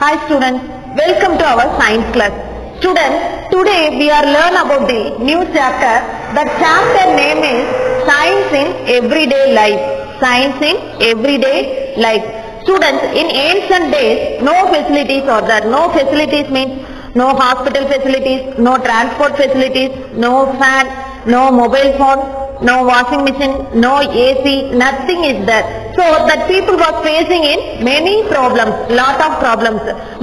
Hi students, welcome to our science class. Students, today we are learn about the new chapter. The chapter name is Science in Everyday Life. Science in Everyday Life. Students, in ancient days, no facilities are there. No facilities means no hospital facilities, no transport facilities, no fan, no mobile phone, no washing machine, no AC, nothing is there. So that people was facing in many problems, lot of problems.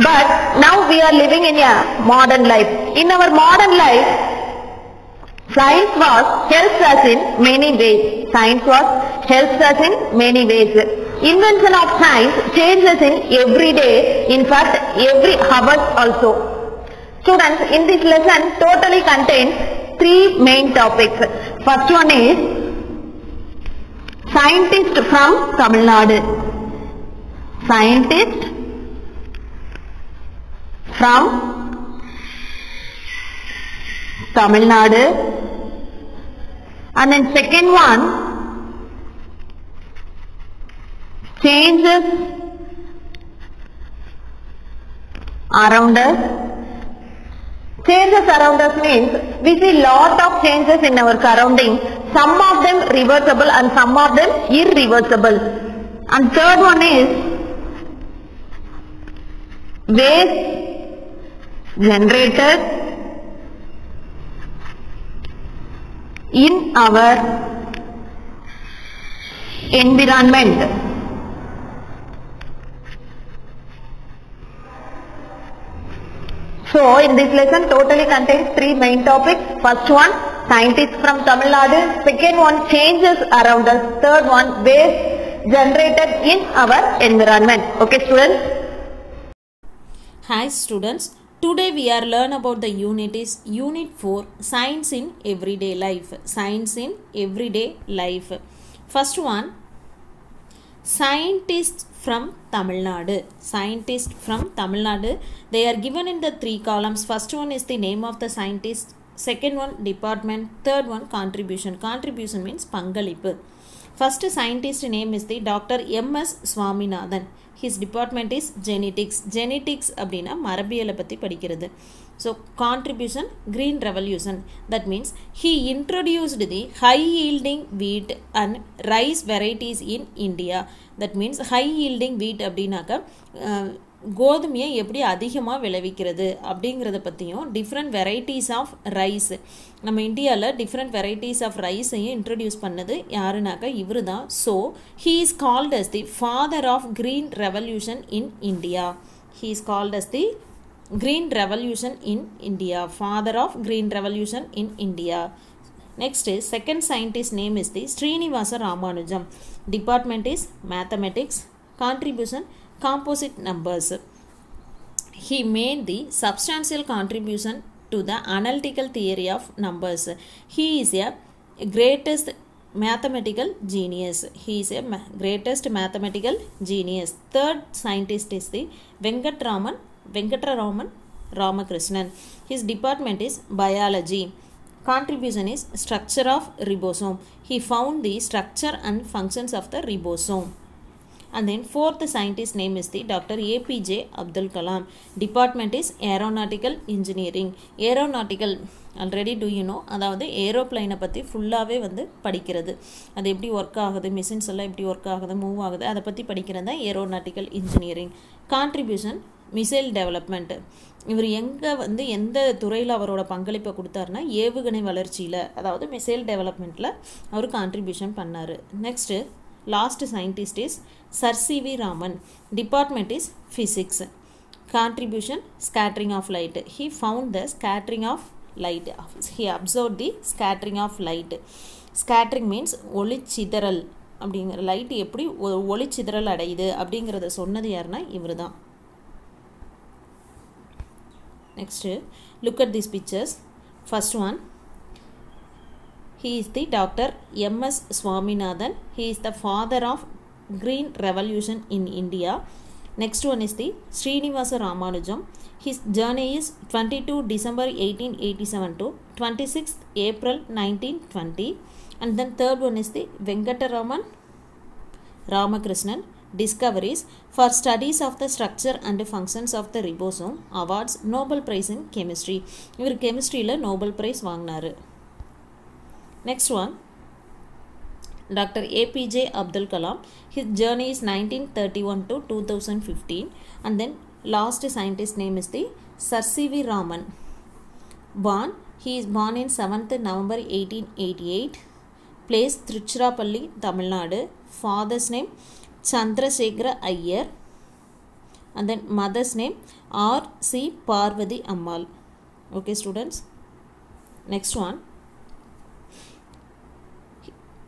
But now we are living in a modern life. In our modern life, science was helps us in many ways. Science was helps us in many ways. Invention of science changes in every day, in fact every hour also. Students, in this lesson totally contains three main topics. First one is scientist from Tamil Nadu. Scientist from Tamil Nadu. And then second one, changes around us. Changes around us means we see lot of changes in our surrounding. Some of them reversible and some of them irreversible. And third one is waste generated in our environment. So, in this lesson totally contains three main topics. First one, scientists from Tamil Nadu. Second one, changes around us. Third one, waste generated in our environment. Okay students? Hi students. Today we are learn about the unit is Unit 4, Science in Everyday Life. Science in Everyday Life. First one, scientists from Tamil Nadu. Scientists from Tamil Nadu. They are given in the three columns. First one is the name of the scientist. Second one, department. Third one, contribution. Contribution means Pangalippu. First scientist name is the Dr. M.S. Swaminathan. His department is genetics. Genetics அப்படினா மரபியலை பத்தி படிக்கிறது. So contribution, green revolution. That means he introduced the high yielding wheat and rice varieties in India. That means high yielding wheat அப்படினாக்க கோதுமையை எப்படி அதிகமாக விளைவிக்கிறது அப்படிங்கிறத பற்றியும் டிஃப்ரெண்ட் வெரைட்டிஸ் ஆஃப் ரைஸ் நம்ம இந்தியாவில் டிஃப்ரெண்ட் வெரைட்டிஸ் ஆஃப் ரைஸையும் இன்ட்ரடியூஸ் பண்ணது யாருனாக்கா இவர் தான். So he is called as the father of green revolution in India. He is called as the green revolution in India. Father of green revolution in India. Next is second scientist name is the Srinivasa Ramanujam. Department is mathematics. Contribution, composite numbers. He made the substantial contribution to the analytical theory of numbers. He is a greatest mathematical genius. He is a greatest mathematical genius. Third scientist is the Venkatraraman Ramakrishnan. His department is biology. Contribution is structure of ribosome. He found the structure and functions of the ribosome. And then fourth scientist name is the Dr. APJ Abdul Kalam. Department is aeronautical engineering. Aeronautical, already do you know, அதாவது ஏரோப்ளைனை பற்றி ஃபுல்லாகவே வந்து படிக்கிறது. அது எப்படி work ஆகுது, machines எல்லாம் எப்படி ஒர்க் ஆகுது, மூவ் ஆகுது, அதை பற்றி படிக்கிறது தான் aeronautical engineering. Contribution, missile development. இவர் எங்கே வந்து எந்த துறையில் அவரோட பங்களிப்பை கொடுத்தாருன்னா ஏவுகணை வளர்ச்சியில், அதாவது மிசைல் டெவலப்மெண்ட்டில் அவர் கான்ட்ரிபியூஷன் பண்ணார். Next last scientist is Sir C.V. Raman. Department is physics. Contribution, scattering of light. He found the scattering of light. He observed the scattering of light. Scattering means ஒளிச்சிதறல். அப்படிங்கிற லைட் எப்படி ஒளிச்சிதறல் அடையுது அப்படிங்கிறத சொன்னது யாருன்னா இவர் தான். Next, look at these pictures. First one, he is the Dr. M.S. Swaminathan. He is the father of green revolution in India. Next one is the Srinivasa Ramanujam. His journey is 22 December 1887 to 26th April 1920. And then third one is the Venkatraman Ramakrishnan. discoveries for studies of the structure and functions of the ribosome, awards Nobel Prize in Chemistry. இவர் கெமிஸ்ட்ரியில் Nobel prize வாங்கினார். Next one, Dr. APJ Abdul Kalam. His journey is 1931 to 2015. And then last scientist name is the Sir C.V. Raman. He is born in 7th November 1888. Place Tiruchirappalli, Tamil Nadu. Father's name Chandrasekhara Iyer. And then mother's name R.C. Parvati Ammal. Okay students. Next one.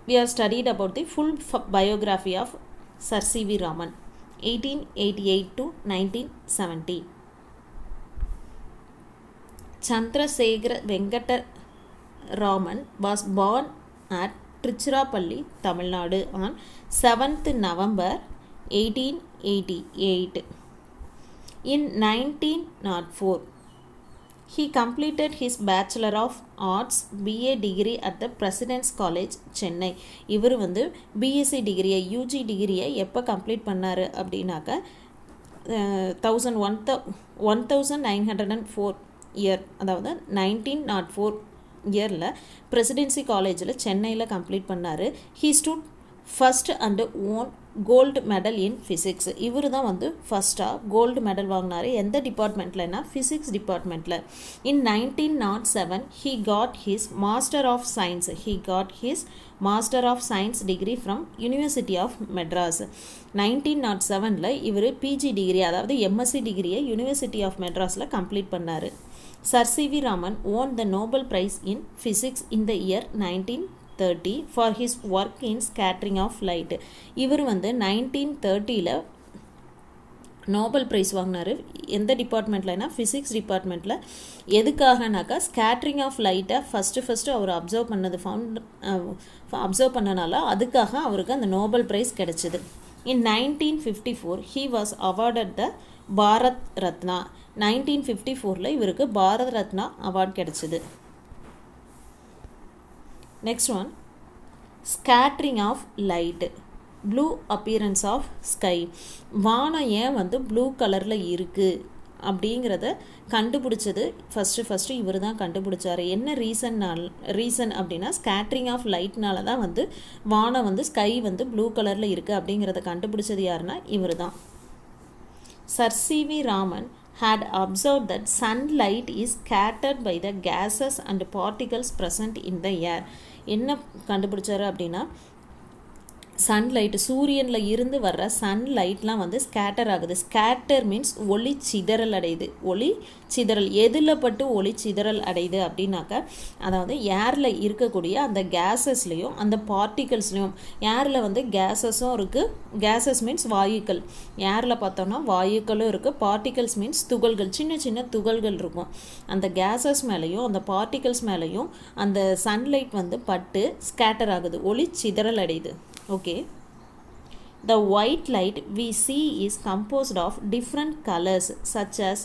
We have studied about the full biography of Sir C.V. Raman, 1888 to 1970. Chandrasekhara Venkata Raman was born at Tiruchirappalli, Tamil Nadu on 7th November 1888. In 1904, he completed his Bachelor of Arts BA degree at the President's College, Chennai. இவர் வந்து BSc டிகிரியை UG டிகிரியை எப்போ complete பண்ணார் அப்படின்னாக்க 1904 year, அதாவது 1904 இயரில் presidency காலேஜில் சென்னையில் கம்ப்ளீட் பண்ணார். He stood first and won gold medal in physics. இவர் தான் வந்து ஃபஸ்ட்டாக கோல்டு மெடல் வாங்கினார். எந்த டிபார்ட்மெண்ட்லன்னா ஃபிசிக்ஸ் டிபார்ட்மெண்ட்டில். இன் 1907 he got his Master of Science degree from University of Madras. 1907 இவர் பிஜி டிகிரி, அதாவது எம்எஸ்சி டிகிரியை யூனிவர்சிட்டி ஆஃப் மெட்ராஸில் கம்ப்ளீட் பண்ணார். Sir C.V. Raman won the Nobel Prize in Physics in the year 1930 for his work in scattering of light. இவர் வந்து 1930 Nobel prize வாங்கினார். எந்த டிபார்ட்மெண்ட்லனா physics டிபார்ட்மெண்ட்டில். எதுக்காகனாக்கா ஸ்கேட்ரிங் ஆஃப் லைட்டை ஃபஸ்ட்டு அவர் அப்சர்வ் பண்ணனால அதுக்காக அவருக்கு அந்த நோபல் ப்ரைஸ் கிடைச்சிது. இன் 1954 he was awarded the Bharat Ratna. 1954 இவருக்கு பாரத் ரத்னா அவார்ட் கிடைச்சிது. Next one, scattering of light, blue appearance of sky. வானம் ஏன் வந்து ப்ளூ கலரில் இருக்குது அப்படிங்கிறத கண்டுபிடிச்சது ஃபஸ்ட்டு இவர் தான் கண்டுபிடிச்சார். என்ன ரீசன் அப்படின்னா ஸ்கேட்ரிங் ஆஃப் லைட்னால தான் வந்து வானம் வந்து ஸ்கை வந்து ப்ளூ கலரில் இருக்குது அப்படிங்கிறத கண்டுபிடிச்சது யாருன்னா இவர் தான். Sir C.V. Raman had observed that sunlight is scattered by the gases and particles present in the air. என்ன கண்டுபிடிச்சாரு அப்படின்னா சன்லைட், சூரியனில் இருந்து வர்ற சன்லைட்லாம் வந்து ஸ்கேட்டர் ஆகுது. ஸ்கேட்டர் மீன்ஸ் ஒளி சிதறல் அடையுது. ஒளி சிதறல் எதில் பட்டு ஒளி சிதறல் அடையுது அப்படின்னாக்க, அதாவது ஏரில் இருக்கக்கூடிய அந்த கேஸஸ்லேயும் அந்த பார்ட்டிகல்ஸ்லேயும். ஏரில் வந்து கேஸஸும் இருக்குது. கேஸஸ் மீன்ஸ் வாயுக்கள். ஏரில் பார்த்தோம்னா வாயுக்களும் இருக்குது. பார்ட்டிகல்ஸ் மீன்ஸ் துகள்கள், சின்ன சின்ன துகள்கள் இருக்கும். அந்த கேஸஸ் மேலேயும் அந்த பார்ட்டிகல்ஸ் மேலேயும் அந்த சன்லைட் வந்து பட்டு ஸ்கேட்டர் ஆகுது, ஒளி சிதறல் அடையுது. Okay, the white light we see is composed of different colors such as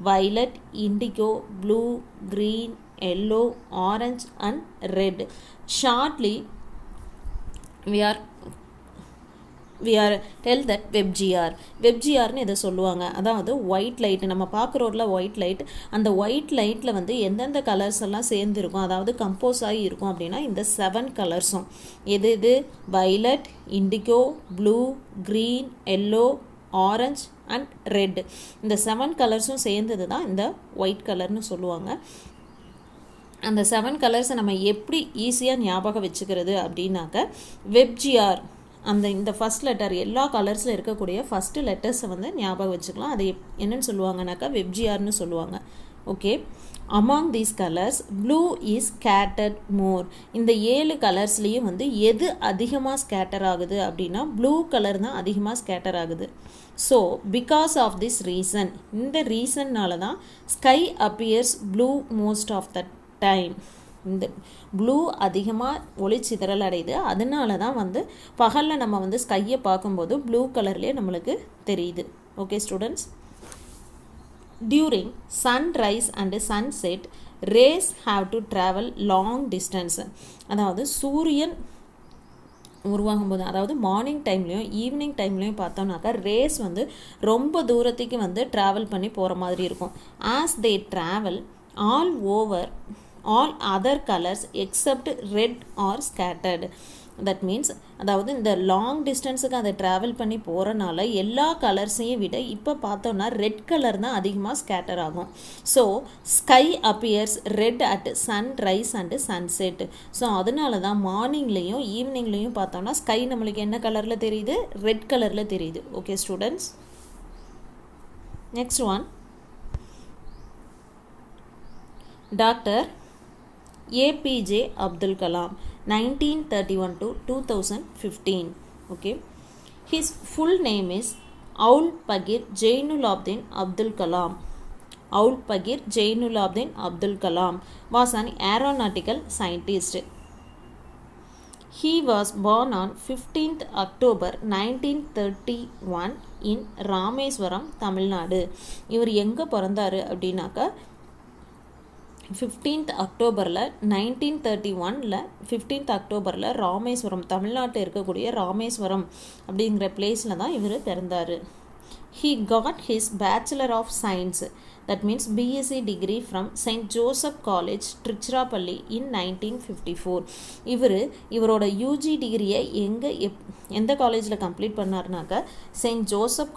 violet, indigo, blue, green, yellow, orange and red. Shortly we are tell that வெப்ஜிஆர்னு இதை சொல்லுவாங்க. அதாவது ஒயிட் லைட் நம்ம பார்க்குறோம்ல, ஒயிட் லைட், அந்த white லைட்டில் வந்து எந்தெந்த colours எல்லாம் சேர்ந்துருக்கும், அதாவது கம்போஸ் ஆகி இருக்கும் அப்படின்னா இந்த 7 கலர்ஸும். எது violet, indigo, blue, green, yellow, orange and red. இந்த 7 கலர்ஸும் சேர்ந்தது தான் இந்த ஒயிட் கலர்னு சொல்லுவாங்க. அந்த 7 கலர்ஸை நம்ம எப்படி ஈஸியாக ஞாபகம் வச்சுக்கிறது அப்படின்னாக்க, வெப்ஜிஆர் இந்த ஃபஸ்ட் லெட்டர் எல்லா கலர்ஸில் இருக்கக்கூடிய ஃபஸ்ட்டு லெட்டர்ஸை வந்து ஞாபகம் வச்சுக்கலாம். அது என்னன்னு சொல்லுவாங்கனாக்கா வெப்ஜிஆர்னு சொல்லுவாங்க. Okay, among these colours blue is scattered more. இந்த 7 கலர்ஸ்லேயும் வந்து எது அதிகமாக ஸ்கேட்டர் ஆகுது அப்படின்னா ப்ளூ கலர் தான் அதிகமாக ஸ்கேட்டர் ஆகுது. So because of this reason, இந்த ரீசன்னால தான் sky appears blue most of the time. இந்த ப்ளூ அதிகமாக ஒளி சிதறல் அடையுது. அதனால தான் வந்து பகலில் நம்ம வந்து ஸ்கையை பார்க்கும்போது ப்ளூ கலர்லேயே நம்மளுக்கு தெரியுது. Okay students, during sunrise and sunset race have to travel long distance. அதாவது சூரியன் உருவாகும்போது, அதாவது மார்னிங் டைம்லேயும் ஈவினிங் டைம்லேயும் பார்த்தோம்னாக்கா ரேஸ் வந்து ரொம்ப தூரத்துக்கு வந்து ட்ராவல் பண்ணி போகிற மாதிரி இருக்கும். As they travel all other colors except red are scattered. That means அதாவது இந்த லாங் டிஸ்டன்ஸுக்கு அதை ட்ராவல் பண்ணி போகிறனால எல்லா கலர்ஸையும் விட இப்போ பார்த்தோன்னா ரெட் கலர் தான் அதிகமாக ஸ்கேட்டர் ஆகும். So sky appears red at sunrise and sunset. So அதனால தான் மார்னிங்லேயும் ஈவினிங்லேயும் பார்த்தோன்னா ஸ்கை நம்மளுக்கு என்ன கலரில் தெரியுது? ரெட் கலரில் தெரியுது. Okay students, next one doctor APJ Abdul Kalam 1931 to 2015. Okay, his full name is Aul Pagir Jainulabdin Abdul Kalam. Aul Pagir Jainulabdin Abdul Kalam was an aeronautical scientist. He was born on 15th October 1931 in Rameswaram, Tamil Nadu. இவர் எங்கே பிறந்தாரு அப்படின்னாக்கா 15th அக்டோபரில் 1931 15th அக்டோபரில் ராமேஸ்வரம், தமிழ்நாட்டில் இருக்கக்கூடிய ராமேஸ்வரம் அப்படிங்கிற பிளேஸில் தான் இவர் பிறந்தார். He got his Bachelor of Science, that means BSc degree from St. Joseph College, Trichirappalli in 1954. இவரோட யூஜி டிகிரியை எந்த காலேஜில் கம்ப்ளீட் பண்ணார்னாக்கா செயின்ட் ஜோசப்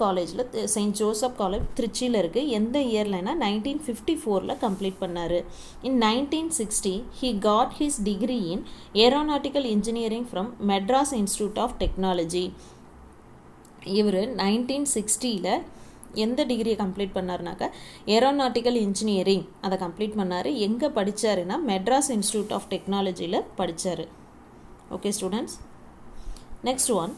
காலேஜ் திருச்சியில் இருக்குது. எந்த இயர்லனா 1954 கம்ப்ளீட் பண்ணார். In 1960 he got his degree in Aeronautical Engineering from Madras Institute of Technology. இவர் 1960 எந்த டிகிரியை கம்ப்ளீட் பண்ணார்னாக்கா ஏரோநாட்டிக்கல் இன்ஜினியரிங் அதை கம்ப்ளீட் பண்ணார். எங்கே படித்தாருன்னா மெட்ராஸ் இன்ஸ்டியூட் ஆஃப் டெக்னாலஜியில் படித்தார். Okay students, next one,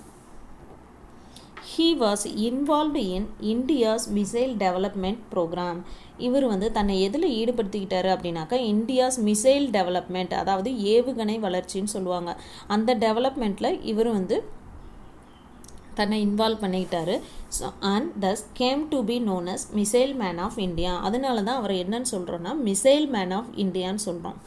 he was involved in India's missile development program. இவர் வந்து தன்னை எதில் ஈடுபடுத்திக்கிட்டாரு அப்படின்னாக்கா இந்தியாஸ் மிசைல் டெவலப்மெண்ட், அதாவது ஏவுகணை வளர்ச்சின்னு சொல்லுவாங்க, அந்த டெவலப்மெண்ட்டில் இவர் வந்து தன்னை இன்வால்வ் பண்ணிக்கிட்டாரு. So and thus came to be known as missile man of India. அதனால தான் அவர் என்னன்னு சொல்கிறோன்னா மிசைல் மேன் ஆஃப் இந்தியான்னு சொல்கிறோம்.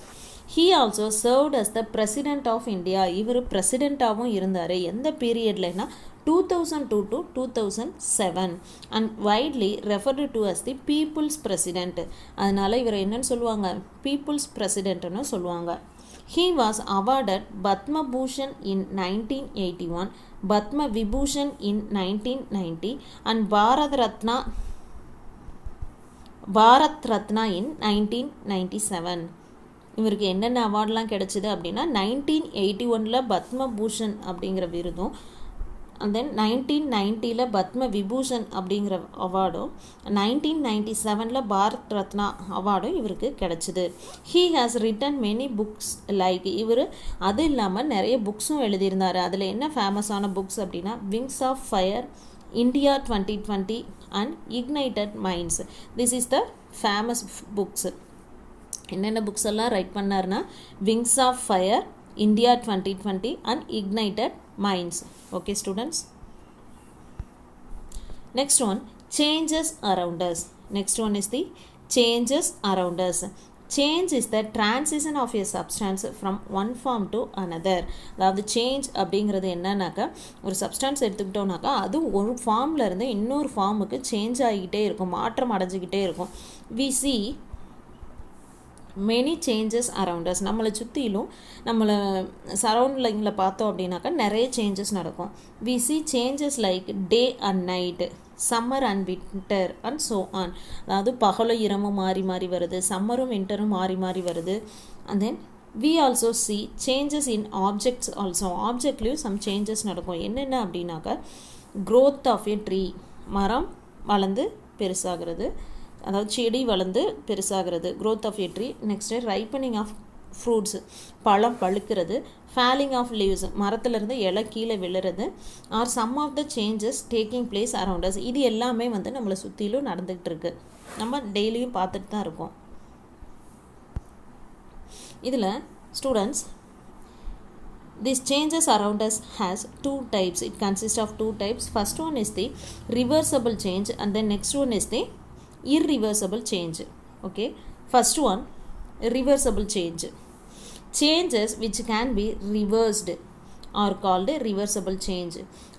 He also served as the President of India. இவர் பிரசிடெண்ட்டாகவும் இருந்தார். எந்த பீரியட்லனா 2002 to 2007 and widely referred to as the People's President. அதனால் இவர் என்னன்னு சொல்லுவாங்க? People's Presidentன்னு சொல்லுவாங்க. He was awarded Padma Bhushan in 1981, Padma Vibhushan in 1990 and Bharat Ratna in 1997. இவருக்கு என்னென்ன அவார்ட்லாம் கிடைச்சிது அப்படின்னா 1981 பத்ம பூஷன் அப்படிங்கிற விருதும், அண்ட் தென் 1990 பத்ம விபூஷன் அப்படிங்கிற அவார்டும், 1997 பாரத் ரத்னா அவார்டும் இவருக்கு கிடைச்சிது. He has return many books like, இவர் அது இல்லாமல் நிறைய புக்ஸும் எழுதியிருந்தார். அதில் என்ன ஃபேமஸான புக்ஸ் அப்படின்னா wings of fire, India 2020 and ignited minds. This is the famous books. என்னென்ன புக்ஸ் எல்லாம் ரைட் பண்ணார்னா wings of fire, India 2020 and ignited minds. Okay students, next one, changes around us. Next one is the changes around us. Change is the transition of a substance from one form to another. அதாவது change அப்படிங்கிறது என்னன்னாக்கா ஒரு substance எடுத்துக்கிட்டோம்னாக்கா அது ஒரு ஃபார்மில் இருந்து இன்னொரு ஃபார்முக்கு சேஞ்ச் ஆகிக்கிட்டே இருக்கும், மாற்றம் அடைஞ்சிக்கிட்டே இருக்கும். We see many changes around us. நம்மளை சுற்றிலும் நம்மளை சரௌண்டிங்கில் பார்த்தோம் அப்படின்னாக்கா நிறைய சேஞ்சஸ் நடக்கும். We see changes like day and night, summer and winter and so on. அதாவது பகலும் இரவும் மாறி மாறி வருது, சம்மரும் வின்டரும் மாறி மாறி வருது. And then we also see changes in objects also. ஆப்ஜெக்ட்லேயும் சம் சேஞ்சஸ் நடக்கும். என்னென்ன அப்படின்னாக்கா க்ரோத் ஆஃப் எ ட்ரீ, மரம் வளர்ந்து பெருசாகிறது, அதாவது செடி வளர்ந்து பெருசாகிறது, growth of a tree. Next ripening of fruits, பழம் பழுக்கிறது, ஃபேலிங் ஆஃப் லீவ்ஸ், மரத்துலேருந்து இலை கீழே விழுறது, are some of the changes taking place around us. இது எல்லாமே வந்து நம்மளை சுற்றிலும் நடந்துகிட்டு இருக்கு, நம்ம டெய்லியும் பார்த்துட்டு தான் இருக்கோம். இதில் students, these changes around us has two types. It consists of two types. First one is the reversible change and then next one is the irreversible change. Okay, first one, reversible change. Changes which can be reversed are called reversible change.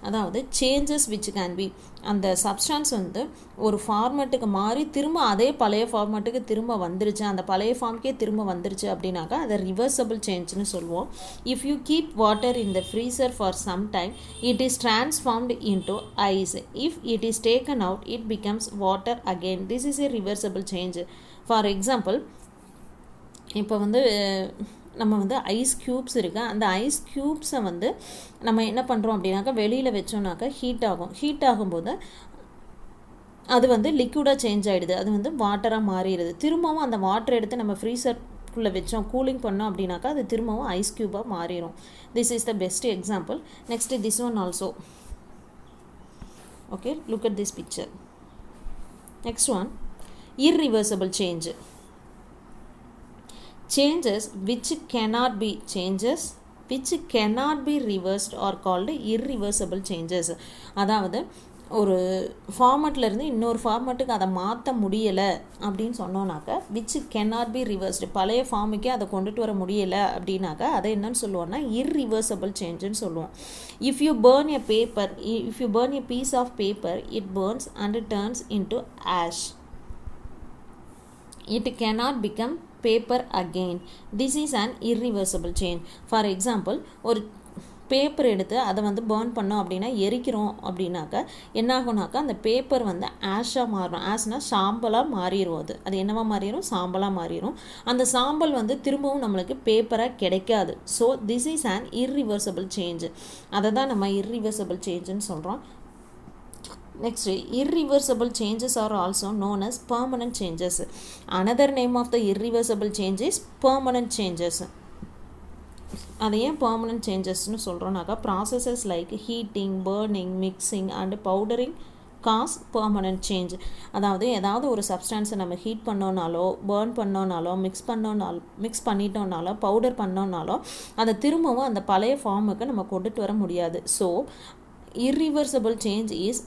அதாவது changes which can be அந்த substance வந்து ஒரு ஃபார்மேட்டுக்கு மாறி திரும்ப அதே பழைய ஃபார்மேட்டுக்கு திரும்ப வந்துருச்சு, அந்த பழைய ஃபார்முக்கே திரும்ப வந்துருச்சு அப்படின்னாக்கா அதை ரிவர்சபிள் சேஞ்ச்னு சொல்லுவோம். If you keep water in the freezer for some time, it is transformed into ice. If it is taken out, it becomes water again. This is a reversible change. For example, இப்போ வந்து நம்ம வந்து ice cubes இருக்குது, அந்த ice க்யூப்ஸை வந்து நம்ம என்ன பண்ணுறோம் அப்படின்னாக்கா வெளியில் வச்சோம்னாக்கா ஹீட் ஆகும்போது அது வந்து லிக்விடாக சேஞ்ச் ஆகிடுது, அது வந்து வாட்டராக மாறிடுது. திரும்பவும் அந்த வாட்டர் எடுத்து நம்ம ஃப்ரீசர்க்குள்ளே வச்சோம் கூலிங் பண்ணோம் அப்படின்னாக்கா அது திரும்பவும் ஐஸ் க்யூபாக மாறிடும். This is the best example. Next this one also. Okay, look at this picture. Next one, irreversible change. Changes which cannot be reversed are called irreversible changes. அதாவது ஒரு ஃபார்மேட்லேருந்து இன்னொரு ஃபார்மேட்டுக்கு அதை மாற்ற முடியலை அப்படின்னு சொன்னோன்னாக்கா which cannot be reversed, பழைய ஃபார்முக்கே அதை கொண்டுட்டு வர முடியலை அப்படின்னாக்கா அதை என்னன்னு சொல்லுவோம்னா irreversible changeன்னு சொல்லுவோம். If you burn a piece of paper, it burns and turns into ash. It cannot become paper again. This is an irreversible change. For example, ஒரு பேப்பர் எடுத்து அதை வந்து பேர்ன் பண்ணோம் அப்படின்னா எரிக்கிறோம் அப்படின்னாக்கா என்ன ஆகும்னாக்கா அந்த பேப்பர் வந்து ஆஷாக மாறும். ஆஷ்னா சாம்பலாக மாறிடும். அது என்னவா மாறிடும்? சாம்பலாக மாறிடும். அந்த சாம்பல் வந்து திரும்பவும் நம்மளுக்கு பேப்பராக கிடைக்காது. So this is an irreversible change. அதை தான் நம்ம irreversible changeன்னு சொல்கிறோம். Next, irreversible changes are also known as permanent changes. Another name of the irreversible change is permanent changes. அது ஏன் permanent changesனு சொல்கிறோம்னாக்கா processes like heating, burning, mixing and powdering cause permanent change. அதாவது ஏதாவது ஒரு சப்ஸ்டான்ஸை நம்ம ஹீட் பண்ணோனாலோ பேர்ன் பண்ணோனாலோ மிக்ஸ் பண்ணிட்டோனாலோ பவுடர் பண்ணோனாலோ அதை திரும்பவும் அந்த பழைய ஃபார்முக்கு நம்ம கொண்டுட்டு வர முடியாது. So irreversible change is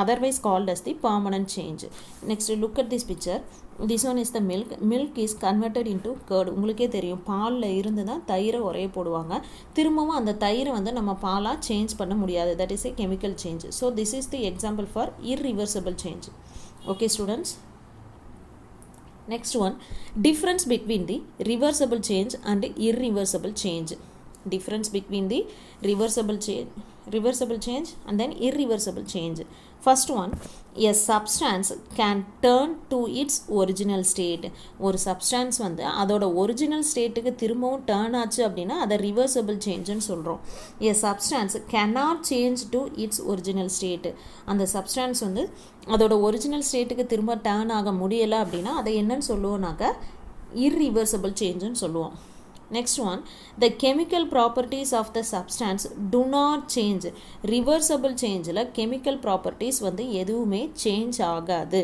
otherwise called as the permanent change. Next, look at this picture. This one is the milk. Milk is converted into curd. உங்களுக்கே தெரியும் பாலில் இருந்து தான் தயிரை உரைய போடுவாங்க. திரும்பவும் அந்த தயிரை வந்து நம்ம பாலாக சேஞ்ச் பண்ண முடியாது. That is a chemical change. So this is the example for irreversible change. Okay students. Next one, difference between the reversible change and irreversible change. Difference between the reversible change and then irreversible change. First one, a substance can turn to its original state. ஒரு substance வந்து அதோட original ஸ்டேட்டுக்கு திரும்பவும் turn ஆச்சு அப்படின்னா அதை reversible changeன்னு சொல்கிறோம். A substance cannot change to its original state. அந்த substance வந்து அதோட ஒரிஜினல் ஸ்டேட்டுக்கு திரும்ப டர்ன் ஆக முடியலை அப்படின்னா அதை என்னன்னு சொல்லுவோம்னாக்கா irreversible changeன்னு சொல்லுவோம். Next one, the chemical properties of the substance do not change. Reversible changeல chemical properties வந்து எதுவுமே change ஆகாது.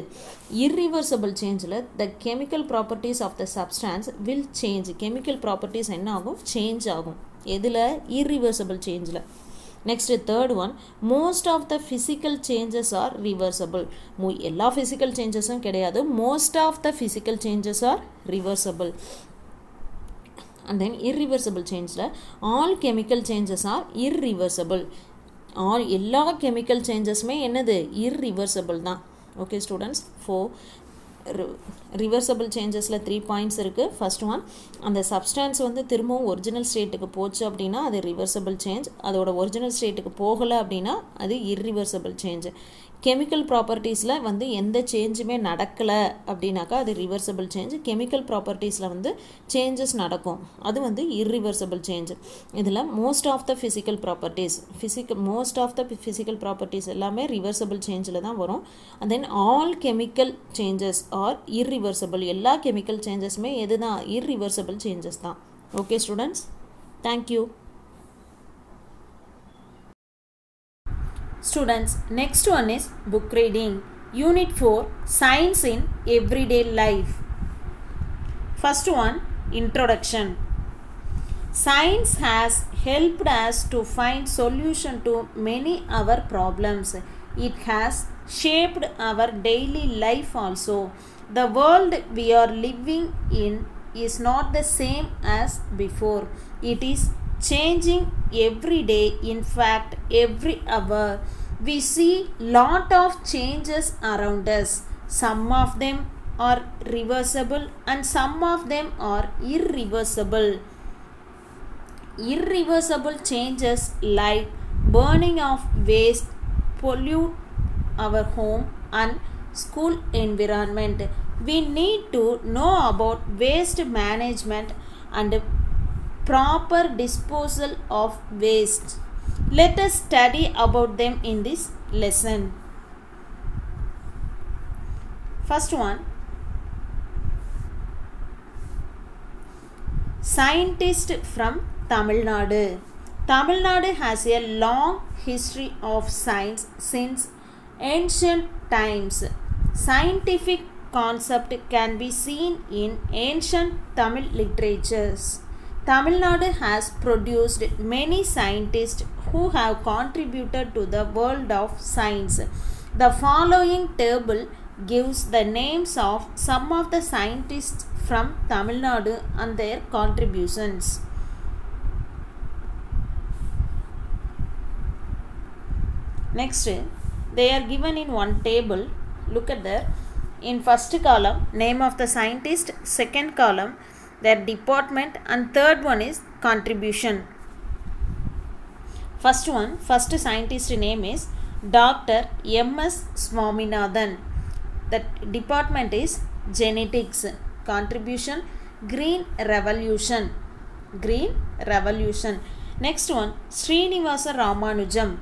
Irreversible changeல the chemical properties of the substance will change. Chemical properties என்ன ஆகும்? Change ஆகும். எதுல? Irreversible changeல. Next, third one, most of the physical changes are reversible. எல்லா physical changesம் கிடையாது. Most of the physical changes are reversible. And then irreversible change la all chemical changes are irreversible. All எல்லா chemical changes மே என்னது? irreversible தான். Okay students, for reversible changesல 3 points இருக்கு. First one, அந்த substance வந்து திரும்பவும் original ஸ்டேட்டுக்கு போச்சு அப்படின்னா அது reversible change. அதோட ஒரிஜினல் ஸ்டேட்டுக்கு போகலை அப்படின்னா அது irreversible change. கெமிக்கல் ப்ராப்பர்ட்டிஸில் வந்து எந்த சேஞ்சுமே நடக்கலை அப்படின்னாக்கா அது ரிவர்சபிள் சேஞ்ச். கெமிக்கல் ப்ராப்பர்ட்டிஸில் வந்து சேஞ்சஸ் நடக்கும், அது வந்து இர்ரிவர்சபிள் சேஞ்ச். இதில் most of the physical properties எல்லாமே ரிவர்சபிள் சேஞ்சில் தான் வரும். And then all chemical changes are irreversible. எல்லா கெமிக்கல் சேஞ்சஸுமே எது தான்? இர்ரிவர்சபிள் சேஞ்சஸ் தான். Okay students, thank you. Students, next one is book reading. Unit 4, Science in Everyday Life. First one, Introduction. Science has helped us to find solution to many our problems. It has shaped our daily life also. The world we are living in is not the same as before. It is changing every day, in fact every hour. We see lot of changes around us. Some of them are reversible and some of them are irreversible. Irreversible changes like burning of waste pollute our home and school environment. We need to know about waste management and proper disposal of waste. Let us study about them in this lesson. First one, scientist from Tamil Nadu. Tamil Nadu has a long history of science since ancient times. Scientific concept can be seen in ancient Tamil literatures. Tamil Nadu has produced many scientists who have contributed to the world of science. The following table gives the names of some of the scientists from Tamil Nadu and their contributions. Next, they are given in one table. Look at there. In first column, name of the scientist, second column, their department, and third one is contribution. First one, first scientist name is Dr. M.S. Swaminathan. The department is genetics. Contribution, green revolution. Green revolution. Next one, Srinivasa Ramanujam.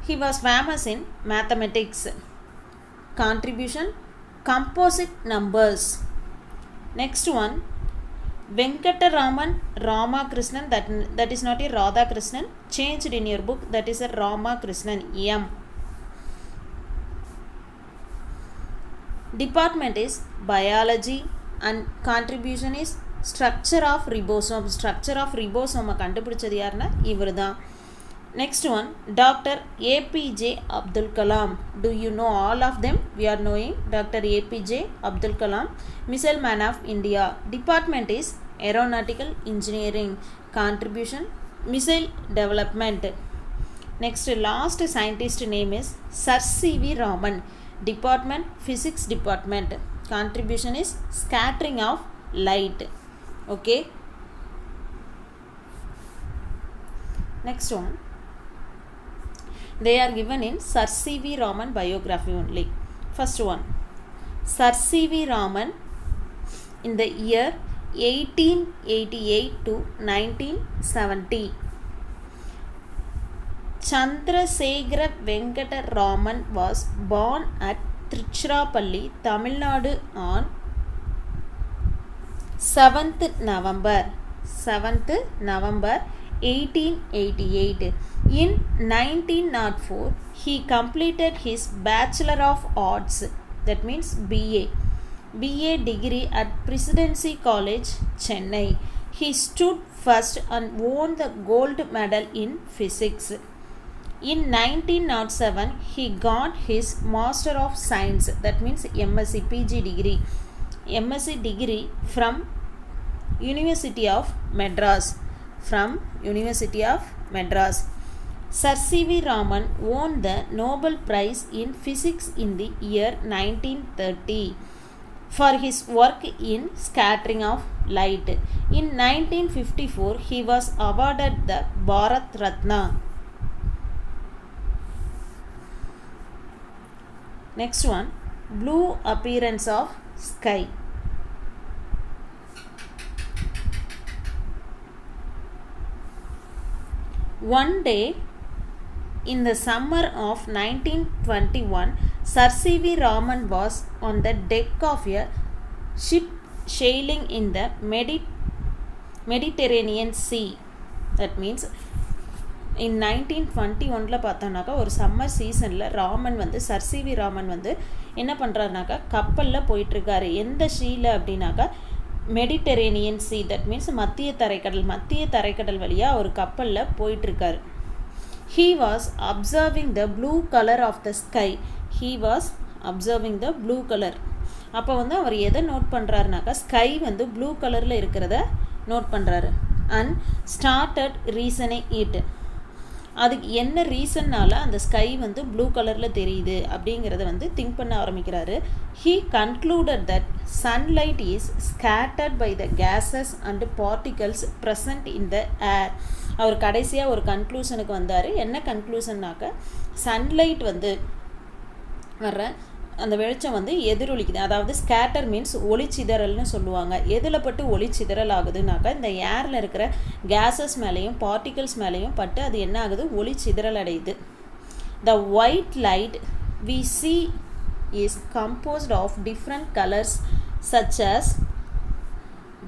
He was famous in mathematics. Contribution, composite numbers. Next one, Venkataraman Ramakrishnan. That is not a Radhakrishnan. Changed in your book. That is a Ramakrishnan. M. Department is biology and contribution is structure of ribosome. Structure of ribosome கண்டுபிடிச்சது யாருன்னா இவர்தான். Next one, Dr. APJ Abdul Kalam. Do you know all of them? We are knowing Dr. APJ Abdul Kalam, Missile Man of India. Department is Aeronautical Engineering. Contribution, Missile Development. Next, last scientist name is Sir C.V. Raman. Department, Physics Department. Contribution is scattering of light. Okay. Next one, they are given in Sir C.V. Raman biography only. First one, Sir C.V. Raman in the year 1888 to 1970. Chandrasekhara Venkata Raman was born at Tiruchirappalli, Tamil Nadu on 7th November 1888. In 1904, he completed his Bachelor of Arts, that means BA degree at Presidency College, Chennai. He stood first and won the gold medal in physics. In 1907, he got his Master of Science, that means MSc degree from University of Madras. Sir C.V. Raman won the Nobel Prize in Physics in the year 1930 for his work in scattering of light. In 1954, he was awarded the Bharat Ratna. Next one, blue appearance of sky. One day in the summer of 1921, Sir C.V. Raman was on the deck of a ship sailing in the Mediterranean Sea. That means in 1921 பார்த்தோம்னாக்கா ஒரு summer சீசனில் ராமன் வந்து sir CV Raman வந்து என்ன பண்ணுறாருனாக்கா கப்பலில் போயிட்டுருக்காரு. எந்த ஷீல அப்படின்னாக்கா Mediterranean C, that means மத்திய தரைக்கடல் வழியாக ஒரு கப்பலில் போயிட்டுருக்காரு. He was observing the blue color of the sky. அப்போ வந்து அவர் எதை நோட் பண்ணுறாருனாக்கா ஸ்கை வந்து ப்ளூ கலரில் இருக்கிறத நோட் பண்ணுறாரு. and started reasoning it. அதுக்கு என்ன ரீசன்னால அந்த ஸ்கை வந்து ப்ளூ கலரில் தெரியுது அப்படிங்கிறத வந்து திங்க் பண்ண ஆரம்பிக்கிறாரு. He concluded that sunlight is scattered by the gases and particles present in the air. அவர் கடைசியாக ஒரு கன்க்ளூஷனுக்கு வந்தார். என்ன கன்க்ளூஷன்னாக்க சன்லைட் வந்து வர்ற அந்த வெளிச்சம் வந்து எதிரொலிக்குது. அதாவது ஸ்கேட்டர் மீன்ஸ் ஒளிச்சிதறல்னு சொல்லுவாங்க. எதில் பட்டு ஒளிச்சிதறல் ஆகுதுனாக்கா இந்த ஏரில் இருக்கிற கேஸஸ் மேலேயும் பார்ட்டிகல்ஸ் மேலேயும் பட்டு அது என்ன ஆகுது, ஒளிச்சிதறல் அடையுது. The white light we see is composed of different colors such as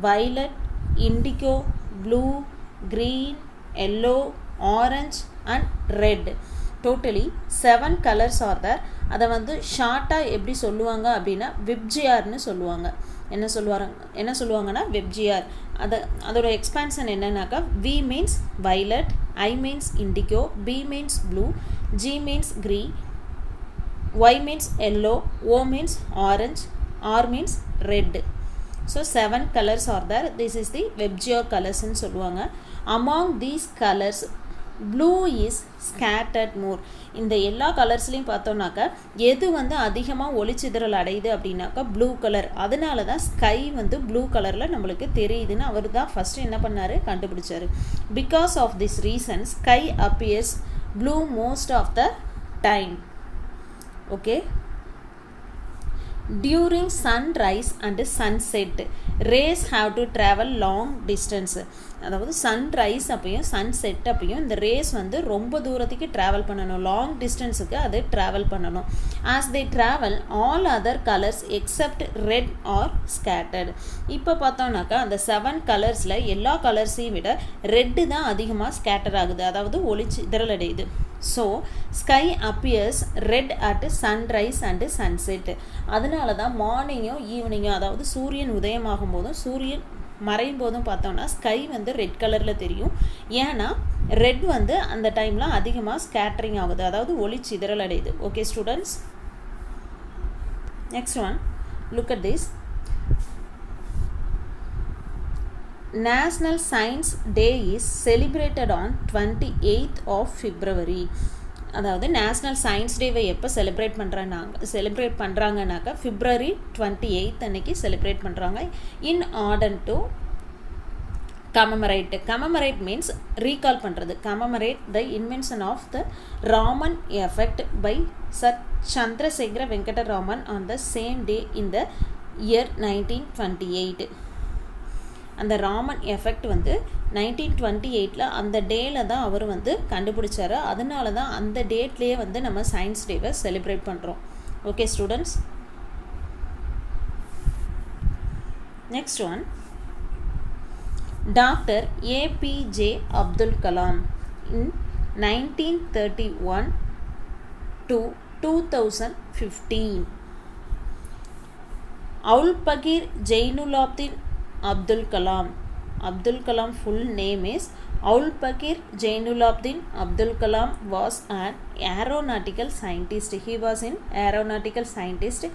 violet, indigo, blue, green, yellow, orange and red. Totally 7 colors are there. அதை வந்து ஷார்ட்டாக எப்படி சொல்லுவாங்க அப்படின்னா வெப்ஜிஆர்னு சொல்லுவாங்க. என்ன சொல்லுவாங்கன்னா வெப்ஜிஆர். அதோட எக்ஸ்பான்ஷன் என்னன்னாக்கா V means violet, I means indigo, B means blue, G means green, Y means yellow, O means orange, R means red. So 7 colors are there. This is the VIBGYOR கலர்ஸ்ன்னு சொல்லுவாங்க. Among these colors blue is scattered more. இந்த எல்லா கலர்ஸ்லையும் பார்த்தோம்னாக்கா எது வந்து அதிகமாக ஒளிச்சிதறல் அடையுது அப்படின்னாக்கா ப்ளூ கலர். அதனால தான் ஸ்கை வந்து ப்ளூ கலரில் நம்மளுக்கு தெரியுதுன்னு அவர் தான் ஃபஸ்ட்டு என்ன பண்ணார், கண்டுபிடிச்சார். Because of this reason sky appears blue most of the time. Okay. During sunrise and sunset, rays have to travel long distance. அதாவது சன்ரைஸ் அப்பையும் சன்செட் அப்பையும் இந்த ரேஸ் வந்து ரொம்ப தூரத்துக்கு ட்ராவல் பண்ணணும், லாங் டிஸ்டன்ஸுக்கு அது ட்ராவல் பண்ணணும். As they travel all other colours except red are scattered. இப்போ பார்த்தோம்னாக்கா அந்த 7 கலர்ஸில் எல்லா கலர்ஸையும் விட ரெட்டு தான் அதிகமாக ஸ்கேட்டர் ஆகுது, அதாவது ஒளிச்சிதறல் அடையுது. So sky appears red at sunrise and sunset. அதனால தான் மார்னிங்கும் ஈவினிங்கும், அதாவது சூரியன் உதயமாகும் போதும் சூரியன் மறையும் போதும் பார்த்தோம்னா ஸ்கை வந்து ரெட் கலரில் தெரியும். ஏன்னா ரெட் வந்து அந்த டைமில் அதிகமாக ஸ்கேட்டரிங் ஆகுது, அதாவது ஒளிச்சிதறல் அடையுது. Okay students, next one look at this. National Science Day is celebrated on 28th of February. அதாவது நேஷ்னல் சயின்ஸ் டேவை எப்போ செலிப்ரேட் பண்ணுறாங்கனாக்கா February 28th அன்னைக்கு செலிப்ரேட் பண்ணுறாங்க. In order to commemorate means recall பண்ணுறது. Commemorate the invention of the Raman effect by sir Chandrasekhara Venkata Raman on the same day in the year 1928. அந்த Raman effect வந்து 1928 அந்த டேயில் தான் அவர் வந்து கண்டுபிடிச்சாரு. அதனால தான் அந்த டேட்லேயே வந்து நம்ம சயின்ஸ் டேவை செலிப்ரேட் பண்ணுறோம். Okay students, next one. Doctor APJ Abdul Kalam in 1931 to 2015. அவுல்பகீர் Jainulabdeen Abdul Kalam. Abdul Kalam full name is Aulpakir Jainulabdin Abdul Kalam was an aeronautical scientist. He was an aeronautical scientist.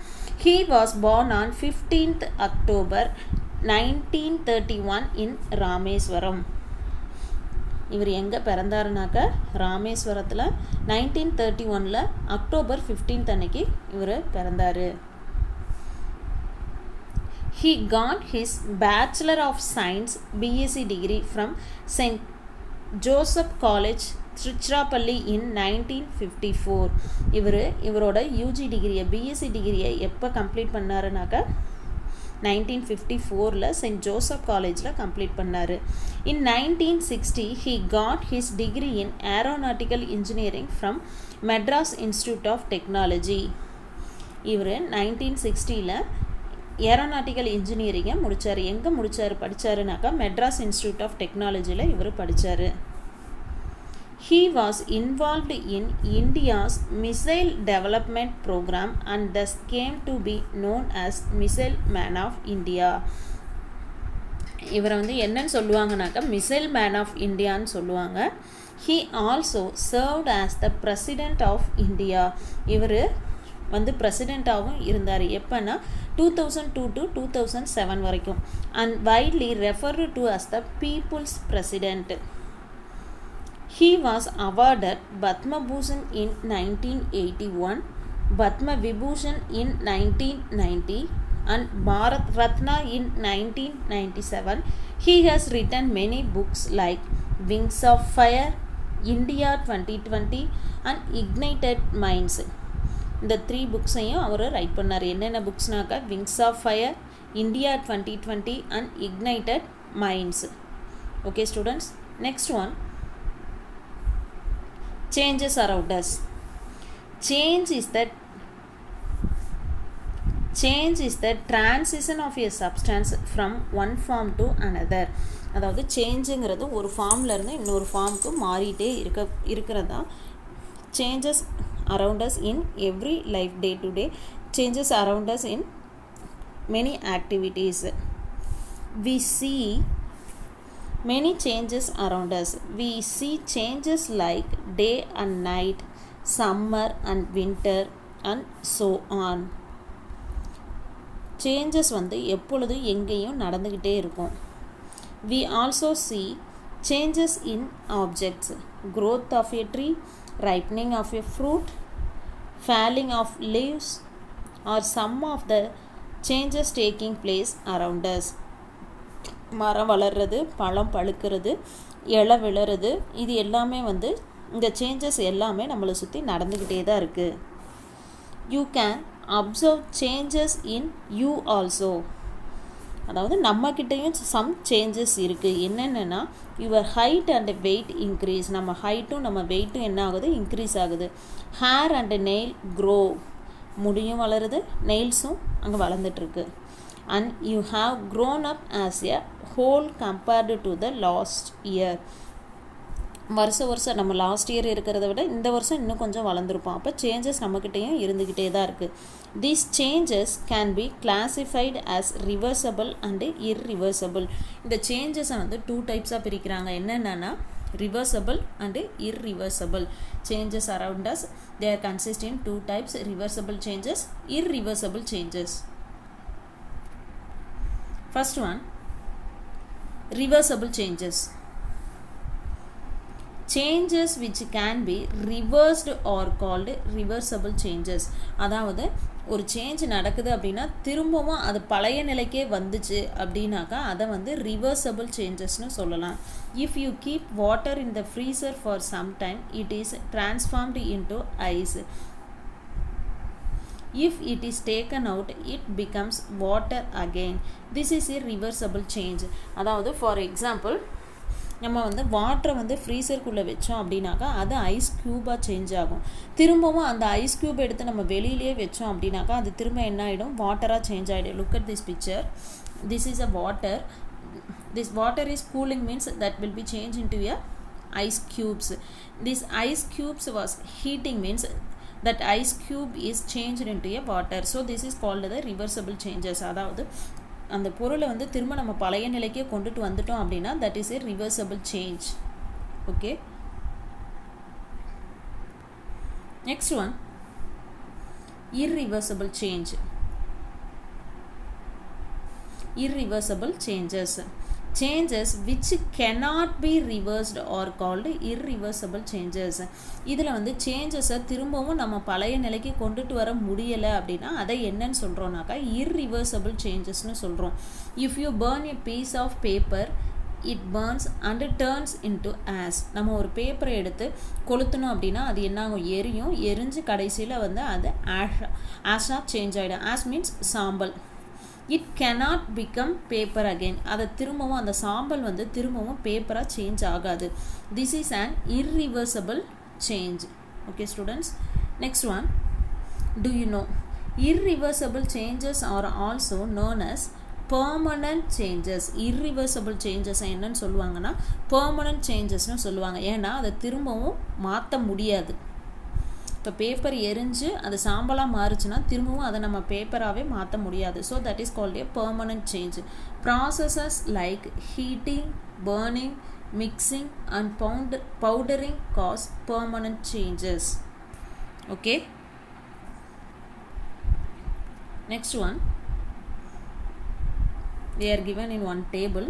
He was born on 15th October 1931 in Rameswaram. இவர் எங்கே பிறந்தாருனாக்க ராமேஸ்வரத்தில் 1931 October 15th அன்னைக்கு இவர் பிறந்தார். He got his Bachelor of Science BSc degree from St. Joseph College, Tiruchirappalli in 1954. இவரோட UG டிகிரியை BSc டிகிரியை எப்போ கம்ப்ளீட் பண்ணாருனாக்கா 1954 சென்ட் ஜோசப் காலேஜில் கம்ப்ளீட் பண்ணார். இன் 1960 he got his degree in aeronautical engineering from Madras Institute of Technology. இவர் 1960 aeronautical இன்ஜினியரிங்கை முடித்தார். எங்கே படித்தாருனாக்கா Madras institute of டெக்னாலஜியில் இவர் படித்தார். He was involved in India's missile development program and thus came to be known as Missile Man of India. இவரை வந்து என்னன்னு சொல்லுவாங்கனாக்கா missile man of இந்தியான்னு சொல்லுவாங்க. He also served as the President of India. இவர் வந்து பிரசிடெண்ட்டாகவும் இருந்தார். எப்போனா 2002 to 2007 வரைக்கும். And widely referred to as the people's president. He was awarded Padma Bhushan in 1981, Padma Vibhushan in 1990 and Bharat Ratna in 1997. He has written many books like Wings of Fire, India 2020 and Ignited Minds. இந்த 3 புக்ஸையும் அவர் write பண்ணார். என்னென்ன புக்ஸ்னாக்கா wings of fire, India 2020 and ignited minds. Okay students, next one changes around us. Change is the transition of a substance from one form to another. அதாவது சேஞ்சுங்கிறது ஒரு ஃபார்ம்ல இருந்து இன்னொரு ஃபார்முக்கு மாறிட்டே இருக்கிறதா. Changes around us in every life, day to day. Changes around us in many activities. We see many changes around us. We see changes like day and night, summer and winter and so on. Changes வந்து எப்பொழுது எங்கேயும் நடந்துக்கிட்டே இருக்கும். We also see changes in objects. Growth of a tree, ripening of a fruit, falling of leaves are some of the changes taking place around us. மரம் வளர்றது, பழம் பழுக்கிறது, இலை விழுறது, இது எல்லாமே வந்து இந்த சேஞ்சஸ் எல்லாமே நம்மளை சுற்றி நடந்துக்கிட்டே தான் இருக்குது. You can observe changes in you also. அதாவது நம்மக்கிட்டேயும் சம் சேஞ்சஸ் இருக்குது. என்னென்னா your height and weight increase. நம்ம ஹைட்டும் நம்ம வெயிட்டும் என்ன ஆகுது, இன்க்ரீஸ் ஆகுது. Hair and nail grow. முடியும் வளருது, நெயில்ஸும் அங்கே வளர்ந்துட்டுருக்கு. And you have grown up as a whole compared to the last year. வருஷம் நம்ம லாஸ்ட் இயர் இருக்கிறத விட இந்த வருஷம் இன்னும் கொஞ்சம் வளர்ந்துருப்போம். அப்போ சேஞ்சஸ் நம்மக்கிட்டேயும் இருந்துக்கிட்டே தான் இருக்குது. These changes can be classified as reversible and irreversible. இந்த சேஞ்சஸை வந்து 2 டைப்ஸாக பிரிக்கிறாங்க. என்னென்னா reversible and irreversible. Changes around us, they are consist in 2 types: reversible changes, irreversible changes. First one, reversible changes. Changes which can be reversed are called reversible changes. அதாவது ஒரு change நடக்குது அப்படின்னா திரும்பவும் அது பழைய நிலைக்கே வந்துச்சு அப்படின்னாக்கா அதை வந்து reversible changesனு சொல்லலாம். If you keep water in the freezer for some time, it is transformed into ice. If it is taken out, it becomes water again. This is a reversible change. அதாவது ஃபார் எக்ஸாம்பிள் நம்ம வந்து வாட்டரை வந்து ஃப்ரீசருக்குள்ளே வச்சோம் அப்படின்னாக்கா அது ice க்யூபாக change ஆகும். திரும்பவும் அந்த ஐஸ் க்யூப் எடுத்து நம்ம வெளியிலே வச்சோம் அப்படின்னாக்கா அது திரும்ப என்ன ஆகிடும், வாட்டராக சேஞ்ச் ஆகிடும். Look at this picture. This is a water. This water is cooling means that will be change into a ice cubes. This ice cubes was heating means that ice cube is changed into a water. So this is called the reversible changes. அதாவது அந்த பொருளை வந்து திரும்ப நம்ம பழைய நிலைக்கே கொண்டுட்டு வந்துட்டோம் அப்படின்னா that is a reversible change. Okay, next one, irreversible change. Irreversible changes. Changes which cannot be reversed are called irreversible changes. இதில் வந்து சேஞ்சஸை திரும்பவும் நம்ம பழைய நிலைக்கு கொண்டுட்டு வர முடியலை அப்படின்னா அதை என்னன்னு சொல்கிறோம்னாக்கா irreversible changesனு சொல்கிறோம். If you burn a piece of paper, it burns and turns into ash. நம்ம ஒரு பேப்பரை எடுத்து கொளுத்தணும் அப்படின்னா அது என்ன ஆகும், எரியும். எரிஞ்சு கடைசியில் வந்து அது ஆஷாக சேஞ்ச் ஆகிடும். ஆஷ் மீன்ஸ் சாம்பல். It cannot become paper again. அதை திரும்பவும் அந்த சாம்பல் வந்து திரும்பவும் பேப்பராக சேஞ்ச் ஆகாது. This is an irreversible change. Okay students, next one, do you know irreversible changes are also known as permanent changes. Irreversible changes என்னன்னு சொல்லுவாங்கன்னா permanent changesனு சொல்லுவாங்க. ஏன்னா அதை திரும்பவும் மாற்ற முடியாது. இப்போ பேப்பர் எரிஞ்சு அது சாம்பலாக மாறுச்சுன்னா திரும்பவும் அதை நம்ம பேப்பராகவே மாற்ற முடியாது. So that is called a permanent change. Processes like heating, burning, mixing and powdering cause permanent changes. Okay, Next one, they are given in one table.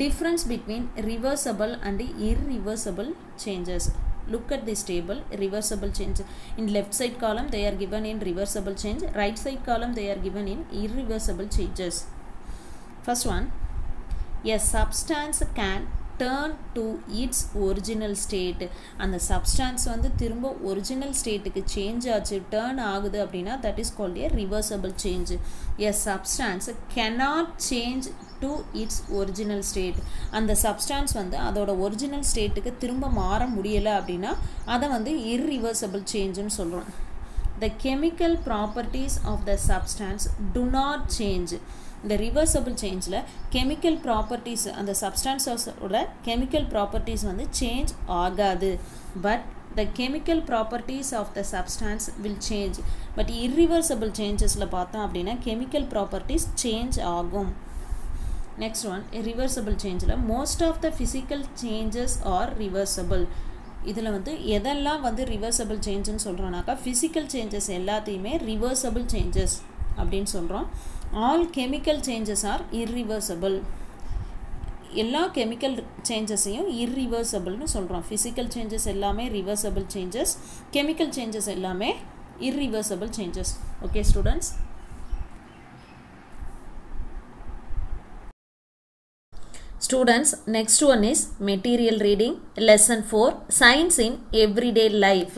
Difference between reversible and irreversible changes. Look at this table. Reversible change. In left side column they are given in reversible change. Right side column they are given in irreversible changes. First one, a substance can turn to its original state. அந்த substance வந்து திரும்ப original stateக்கு change ஆச்சு, turn ஆகுது அப்படின்னா that is called a reversible change. A substance cannot change to its original state. அந்த substance வந்து அதோட original stateக்கு திரும்ப மாற முடியல அப்படின்னா அதை வந்து irreversible changeன்னு சொல்றோம். The chemical properties of the substance do not change. The reversible change la chemical properties and the substances oda chemical properties வந்து change ஆகாது, but the chemical properties of the substance will change. But irreversible changes la பார்த்தோம் அப்படின்னா chemical properties change ஆகும். Next one, irreversible change la most of the physical changes are reversible. இதில் வந்து எதெல்லாம் வந்து reversible change ன்னு சொல்கிறோன்னாக்கா physical changes எல்லாத்தையுமே reversible changes அப்படின்னு சொல்கிறோம். All chemical changes are irreversible. எல்லா chemical changesையும் irreversibleனு சொல்கிறோம். Physical changes எல்லாமே reversible changes, chemical changes எல்லாமே irreversible changes. Okay students? Students, next one is material reading, lesson 4, science in everyday life.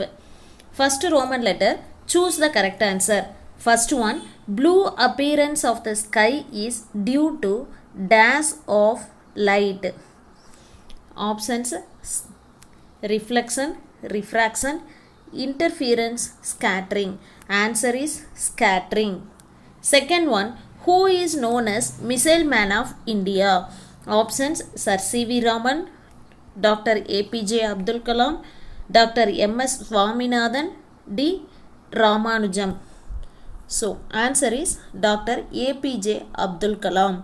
First Roman letter, choose the correct answer. First one, blue appearance of the sky is due to dash of light. Options, reflection, refraction, interference, scattering. Answer is scattering. Second one, who is known as Missile Man of India? Options, Sir C.V. Raman, Dr. APJ Abdul Kalam, Dr. M.S. Swaminathan, D. Ramanujam. So, answer is Dr. APJ Abdul Kalam.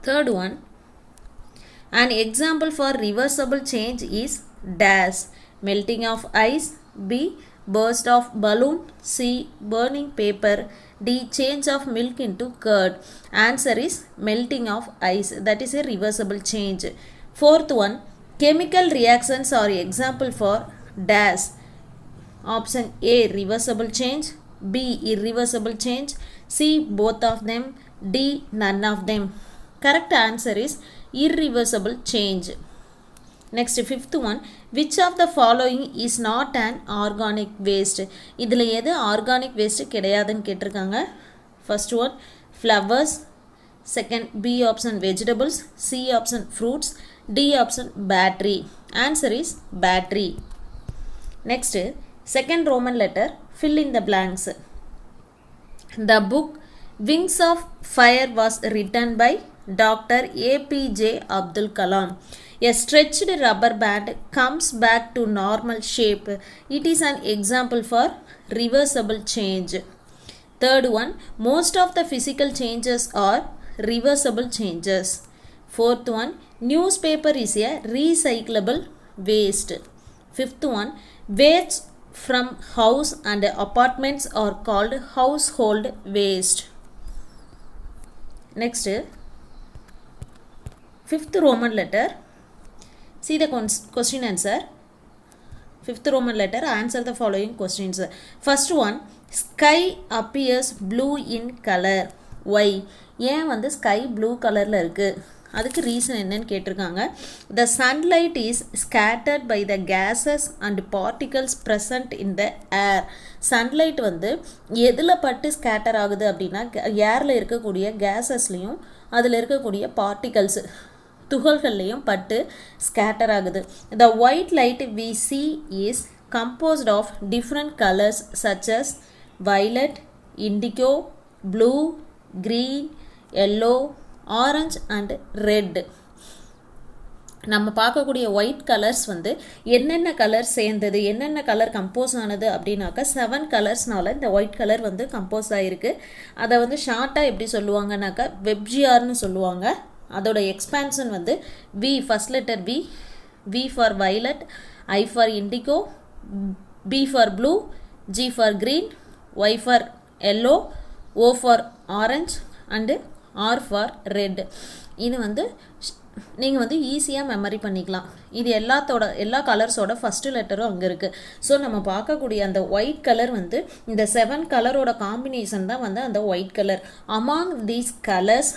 Third one, an example for reversible change is dash, melting of ice, B. burst of balloon, C. burning paper, D. change of milk into curd. Answer is melting of ice. That is a reversible change. Fourth one, chemical reactions are example for dash. Option A, reversible change, B, irreversible change, C, both of them, D, none of them. Correct answer is irreversible change. Next, fifth one, which of the following is not an organic waste? இதில் எது organic waste கிடையாதுன்னு கேட்டிருக்காங்க. First one, flowers. Second, B option, vegetables. C option, fruits. D option, battery. Answer is battery. Next, second Roman letter, fill in the blanks. The book Wings of Fire was written by Dr. APJ Abdul Kalam. A stretched rubber band comes back to normal shape. It is an example for reversible change. Third one, most of the physical changes are reversible changes. Fourth one, newspaper is a recyclable waste. Fifth one, waste from house and apartments are called household waste. Next, fifth Roman letter. See the question answer. Fifth Roman letter, answer the following questions. First one, sky appears blue in color. Why? ஏன் வந்து sky blue colorல இருக்கு? அதுக்கு reason என்னன்னு கேட்டிருக்காங்க. The sunlight is scattered by the gases and particles present in the air. Sunlight வந்து எதில் பட்டு scatter ஆகுது அப்படின்னா ஏரில் இருக்கக்கூடிய கேஸஸ்லையும் அதில் இருக்கக்கூடிய பார்ட்டிகல்ஸ் துகள்கள்லையும் பட்டு ஸ்கேட்டர் ஆகுது. The white light we see is composed of different colors such as violet, indigo, blue, green, yellow, orange and red. நம்ம பார்க்கக்கூடிய ஒயிட் கலர்ஸ் வந்து என்னென்ன கலர் சேர்ந்தது, என்னென்ன கலர் கம்போஸ் ஆனது அப்படின்னாக்கா 7 கலர்ஸ்னால இந்த ஒயிட் கலர் வந்து கம்போஸ் ஆகிருக்கு. அதை வந்து ஷார்ட்டாக எப்படி சொல்லுவாங்கன்னாக்கா வெப்ஜிஆர்னு சொல்லுவாங்க. அதோட எக்ஸ்பான்ஷன் வந்து V, first letter V, V for violet, I for indigo, B for blue, G for green, Y for yellow, O for orange and R for red. இது வந்து நீங்கள் வந்து ஈஸியாக மெமரி பண்ணிக்கலாம். இது எல்லா கலர்ஸோட ஃபஸ்ட்டு லெட்டரும் அங்கே இருக்குது. ஸோ நம்ம பார்க்கக்கூடிய அந்த ஒயிட் கலர் வந்து இந்த 7 கலரோட காம்பினேஷன் தான் வந்து அந்த white colour. Among these colours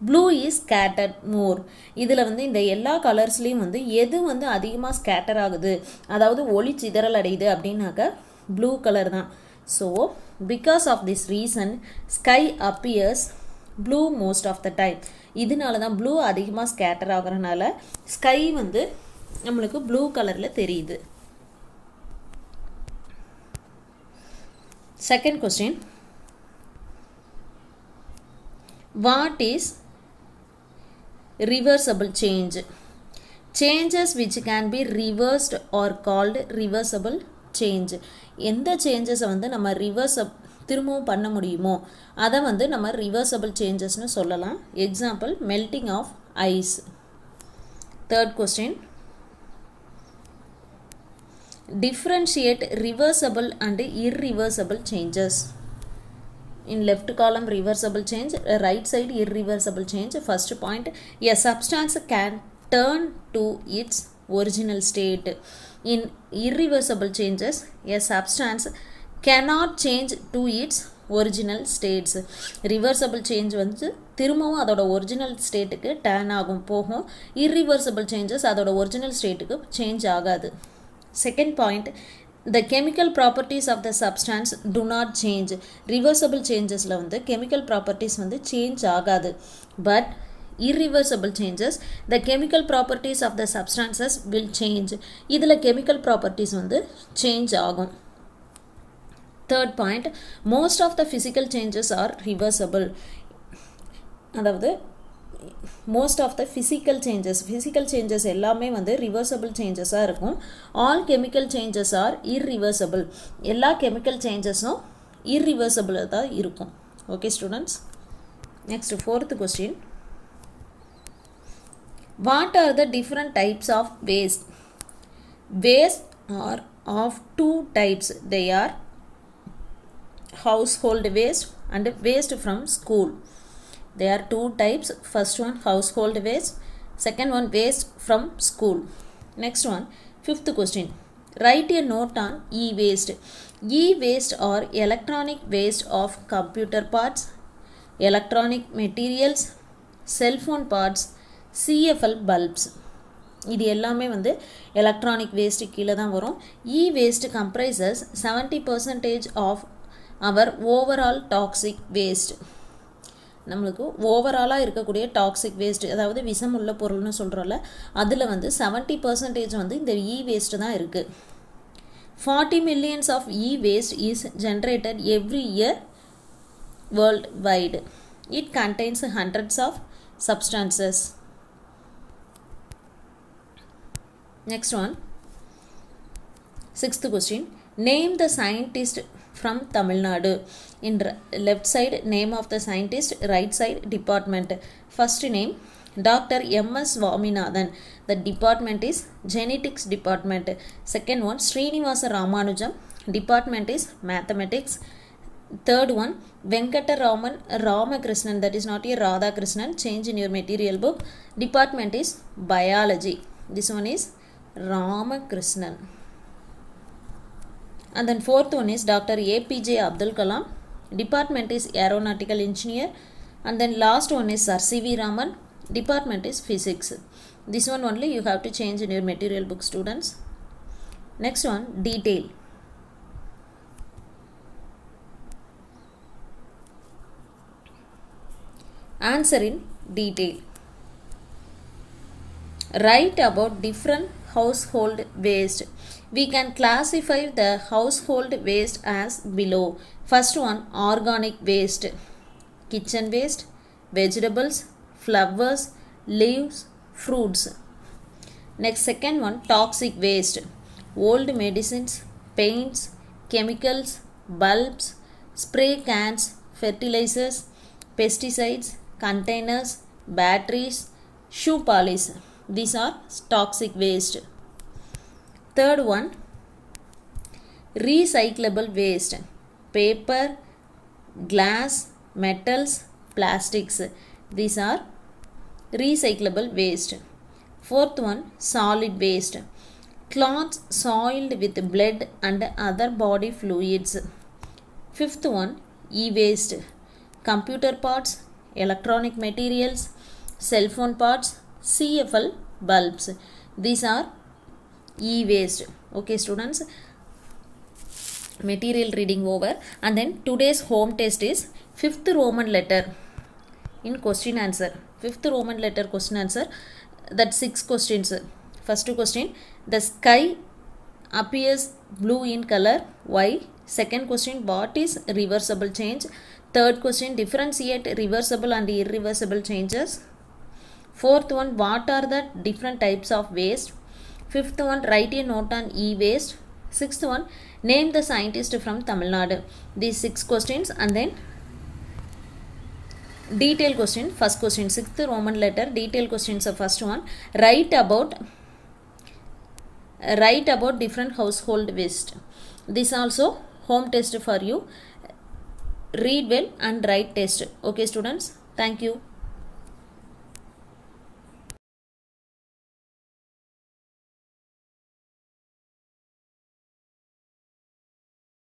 blue is scattered more. இதில் வந்து இந்த எல்லா கலர்ஸ்லேயும் வந்து எது வந்து அதிகமாக ஸ்கேட்டர் ஆகுது, அதாவது ஒளி சிதறல் அடையுது அப்படின்னாக்க ப்ளூ கலர் தான். So because of this reason sky appears blue most of the time. இதனால தான் ப்ளூ அதிகமாக ஸ்கேட்டர் ஆகிறனால ஸ்கை வந்து நம்மளுக்கு ப்ளூ கலரில் தெரியுது. Second question, what is reversible change? Changes which can be reversed are called reversible change. எந்த சேஞ்சஸை வந்து நம்ம திரும்பவும் பண்ண முடியுமோ அதை வந்து நம்ம ரிவர்சபிள் சேஞ்சஸ்னு சொல்லலாம். Example melting of ice. Third question, differentiate reversible and irreversible changes. In left column reversible change, right side irreversible change. First point, a substance can turn to its original state. In irreversible changes, a substance cannot change to its original states. Reversible change வந்து திரும்பவும் அதோட original ஸ்டேட்டுக்கு turn ஆகும் போகும். irreversible changes அதோட original ஸ்டேட்டுக்கு change ஆகாது. Second point, the chemical properties of the substance do not change. Reversible changesல வந்து chemical properties வந்து change ஆகாது. But irreversible changes, the chemical properties of the substances will change. இதில் chemical properties வந்து change ஆகும். Third point, most of the physical changes are reversible. அதாவது most of the physical changes எல்லாமே வந்து reversible changesஆக இருக்கும். all chemical changes are irreversible. எல்லா chemical changesம் irreversible தான் இருக்கும். okay students, next fourth question, what are the different types of waste? Waste are of two types. They are household waste and waste from school. There are two types. First one household waste, second one waste from school. Next one, fifth question, write a note on e-waste. E-waste are electronic waste of computer parts, electronic materials, cell phone parts, CFL bulbs. இது எல்லாமே வந்து electronic waste கீழே தான் வரும். E-waste comprises 70% of our overall toxic waste. நம்மளுக்கு ஓவராலாக இருக்கக்கூடிய toxic waste, அதாவது விஷம் உள்ள பொருள்னு சொல்கிறோம்ல, அதில் வந்து 70% வந்து இந்த இ வேஸ்ட்டு தான் இருக்குது. 40 millions of e-waste is generated every year worldwide. It contains hundreds of substances. Next one, sixth question, name the scientist from Tamil Nadu. In left side name of the scientist, right side department. First name Dr. M.S. Swaminathan. The department is genetics department. Second one Srinivasa Ramanujam. Department is mathematics. Third one Venkataraman Ramakrishnan. That is not a Radhakrishnan. Change in your material book. Department is biology. This one is Ramakrishnan. And then fourth one is Dr. APJ Abdul Kalam. Department is aeronautical engineer. And then last one is Sir C.V. Raman. Department is physics. This one only you have to change in your material book, students. Next one, detail. Answer in detail. Write about different household waste. We can classify the household waste as below. First one, organic waste, kitchen waste, vegetables, flowers, leaves, fruits. Next, second one, toxic waste, old medicines, paints, chemicals, bulbs, spray cans, fertilizers, pesticides, containers, batteries, shoe polish. These are toxic waste. Third one, recyclable waste, paper, glass, metals, plastics. These are recyclable waste. Fourth one, solid waste. Cloths soiled with blood and other body fluids. Fifth one, e-waste. Computer parts, electronic materials, cell phone parts, CFL bulbs. These are e-waste. Okay students, material reading over. And then today's home test is 5th Roman letter in question answer. 5th Roman letter question answer. That 6 questions. First question, the sky appears blue in color. Why? Second question, what is reversible change? Third question, differentiate reversible and irreversible changes. Fourth one, what are the different types of waste? Fifth one, write a note on e-waste. Sixth one, name the scientist from Tamil Nadu. These 6 questions, and then detail question. First question, 6th Roman letter, detail questions of first one. Write about different household waste. This also home test for you. Read well and write test. Okay students, thank you.